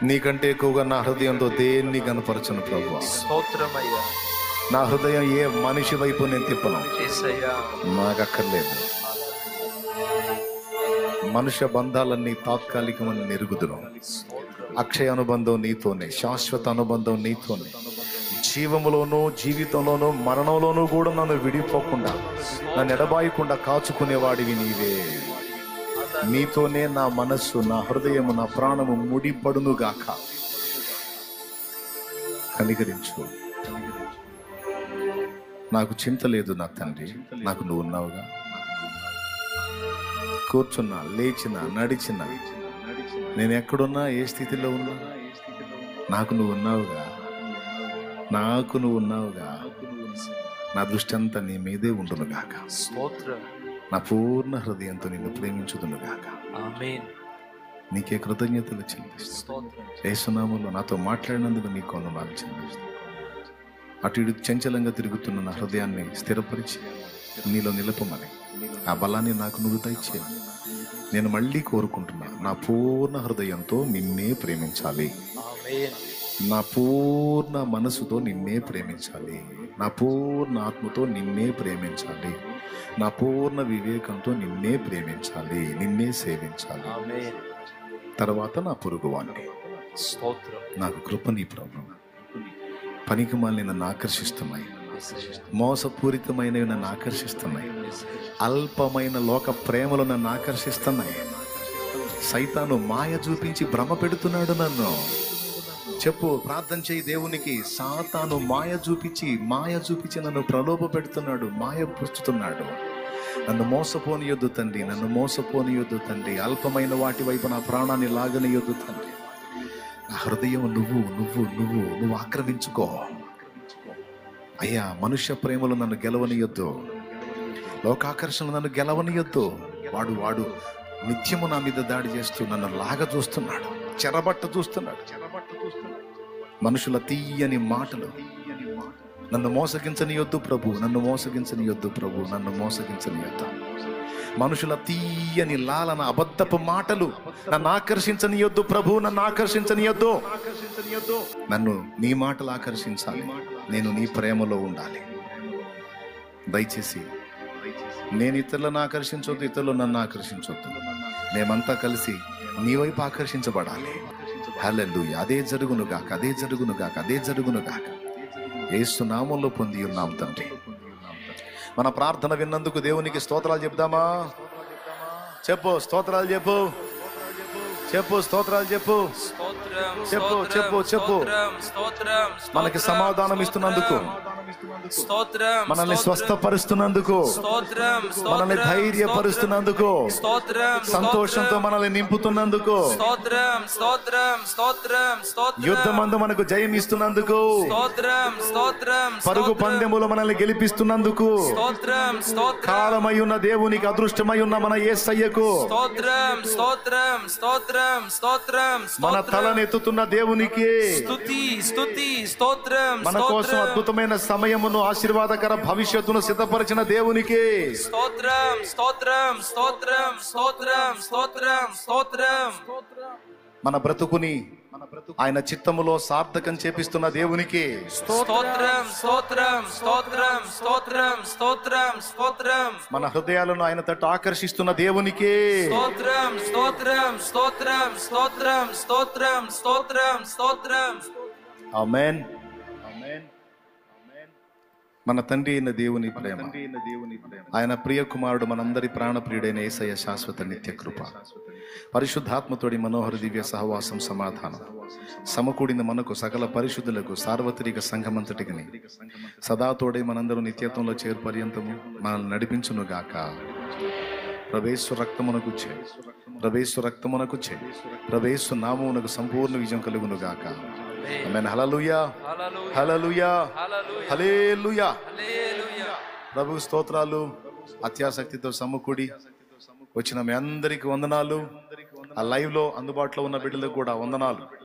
నీకంటే ఎక్కువగా నా హృదయంతో దేన్ని కనపరచను ప్రభువా. స్తోత్రమయ్యా. నా హృదయం ఏ మనిషి వైపు నేను తిప్పను. నాకు అక్కర్లేదు. మనుష్య బంధాలన్నీ తాత్కాలికమని నెరుగుదును. అక్షయ అనుబంధం నీతోనే, శాశ్వత అనుబంధం నీతోనే. జీవములోనూ జీవితంలోనూ మరణంలోనూ కూడా నన్ను విడిపోకుండా, నన్ను ఎడబాయకుండా కాచుకునేవాడివి నీవే. నీతోనే నా మనస్సు, నా హృదయము, నా ప్రాణము ముడిపడునుగాక. కనికరించు. నాకు చింత లేదు నా తండ్రి, నాకు నువ్వు ఉన్నావుగా. కూర్చున్నా, లేచినా, నడిచినా, నేను ఎక్కడున్నా, ఏ స్థితిలో ఉన్నా, నాకు నువ్వు ఉన్నావుగా. నాకు నువ్వు ఉన్నావుగా. నా దృష్టి అంతా నీ మీదే ఉండునుగాక. నా పూర్ణ హృదయంతో నిన్ను ప్రేమించుదునుగాక. నీకే కృతజ్ఞతలు చెల్లిస్తూ యేసునామములో నాతో మాట్లాడినందుకు నీకు వందనాలు చెల్లిస్తూ, అటు ఇటు చంచలంగా తిరుగుతున్న నా హృదయాన్ని స్థిరపరిచి నీలో నిలపమని, ఆ బలాన్ని నాకు నువ్వు దయచేయాలి. నేను మళ్ళీ కోరుకుంటున్నా, నా పూర్ణ హృదయంతో నిన్నే ప్రేమించాలి, నా పూర్ణ మనసుతో నిన్నే ప్రేమించాలి, నా పూర్ణ ఆత్మతో నిన్నే ప్రేమించాలి, నా పూర్ణ వివేకంతో నిన్నే ప్రేమించాలి, నిన్నే సేవించాలి. తర్వాత నా పొరుగువాణ్ణి. నాకు కృపని ప్రభు. పనికిమాలిన నన్ను ఆకర్షిస్తున్నాయి, మోసపూరితమైనవి నన్ను ఆకర్షిస్తున్నాయి, అల్పమైన లోక ప్రేమలు నన్ను ఆకర్షిస్తున్నాయి. సైతాను మాయ చూపించి భ్రమ పెడుతున్నాడు నన్ను. చెప్పు, ప్రార్థన చేయి దేవునికి. సాతాను మాయ చూపించి నన్ను ప్రలోభ పెడుతున్నాడు, మాయ పుచ్చుతున్నాడు. నన్ను మోసపోనియొద్దు తండ్రి, నన్ను మోసపోనియొద్దు తండ్రి. అల్పమైన వాటి వైపు నా ప్రాణాన్ని లాగనియొద్దు తండ్రి. నా హృదయం నువ్వు ఆక్రమించుకో అయ్యా. మనుష్య ప్రేమలు నన్ను గెలవనియొద్దు, లోకాకర్షణలు నన్ను గెలవనియొద్దు. వాడు నిత్యము నా మీద దాడి చేస్తూ నన్ను లాగ చూస్తున్నాడు, చెరబట్ట చూస్తున్నాడు. మనుషుల తీయని మాటలు నన్ను మోసగించనియొద్దు ప్రభు, నన్ను మోసగించనియొద్దు ప్రభు, నన్ను మోసగించనియొద్దు. మనుషుల తీయని లాలన, అబద్ధపు మాటలు నన్ను ఆకర్షించనియొద్దు ప్రభు, నన్ను ఆకర్షించనియొద్దు. నన్ను నీ మాటలు ఆకర్షించాలి, నేను నీ ప్రేమలో ఉండాలి. దయచేసి నేను ఇతరులను ఆకర్షించొద్దు, ఇతరులు నన్ను ఆకర్షించొద్దు. మేమంతా కలిసి నీ వైపు ఆకర్షించబడాలి. హల్లెలూయా. అదే జరుగునుగాక, అదే జరుగునుగాక, అదే జరుగునుగాక. యేసు నామములో పొంది ఉన్నాం తండ్రి. మన ప్రార్థన విన్నందుకు దేవునికి స్తోత్రాలు చెప్దామా? చెప్పు, స్తోత్రాలు చెప్పు, చెప్పు, స్తోత్రాలు చెప్పు, చెప్పు, చెప్పు, చెప్పు. మనకి సమాధానం ఇస్తున్నందుకు, మనల్ని స్వస్థపరుస్తున్నందుకు, మనల్ని ధైర్యపరుస్తున్నందుకు, సంతోషంతో మనల్ని నింపుతున్నందుకు, యుద్ధమందు మనకు జయం ఇస్తున్నందుకు, పరుగు పందెములో మనల్ని గెలిపిస్తున్నందుకు, కాలమై ఉన్న దేవునికి, అదృష్టమై ఉన్న మన యేసయ్యకు, మన తలనెత్తుతున్న దేవునికి మన కోసం అద్భుతమైన సమయమును, ఆశీర్వాదకర భవిష్యత్తును సిద్ధపరిచిన దేవునికి స్తోత్రం, స్తోత్రం, స్తోత్రం, స్తోత్రం, స్తోత్రం, స్తోత్రం. మన బ్రతుకుని ఆయన చిత్తములో సార్థకం చేపిస్తున్న దేవునికి స్తోత్రం, స్తోత్రం, స్తోత్రం, స్తోత్రం, స్తోత్రం, స్తోత్రం. మన హృదయాలను ఆయన తట్టు ఆకర్షిస్తున్న దేవునికి స్తోత్రం, స్తోత్రం, స్తోత్రం, స్తోత్రం, స్తోత్రం, స్తోత్రం, స్తోత్రం. ఆమేన్. మన తండ్రి అయిన దేవుని ప్రేమ, ఆయన ప్రియ కుమారుడు, మనందరి ప్రాణప్రియుడైన యేసయ్య శాశ్వత నిత్య కృప, పరిశుద్ధాత్మతోడి మనోహర దివ్య సహవాసం, సమాధానం సమకూడిన మనకు సకల పరిశుద్ధులకు, సార్వత్రిక సంఘమంతటికి సదాతోడే మనందరూ నిత్యత్వంలో చేరు పర్యంతము మనల్ని నడిపించునుగాక. ప్రవేశు రక్తమునకు చే, ప్రవేశు రక్తమునకు చే, ప్రవేశు నామమునకు సంపూర్ణ విజయం కలుగునుగాక. ఆమేన్. హల్లెలూయా, హల్లెలూయా, హల్లెలూయా. ప్రభు స్తోత్రాలు. అత్యాసక్తితో సమకూడి వచ్చిన మీ అందరికి వందనాలు. ఆ లైవ్ లో అందుబాటులో ఉన్న బిడ్డలకు కూడా వందనాలు.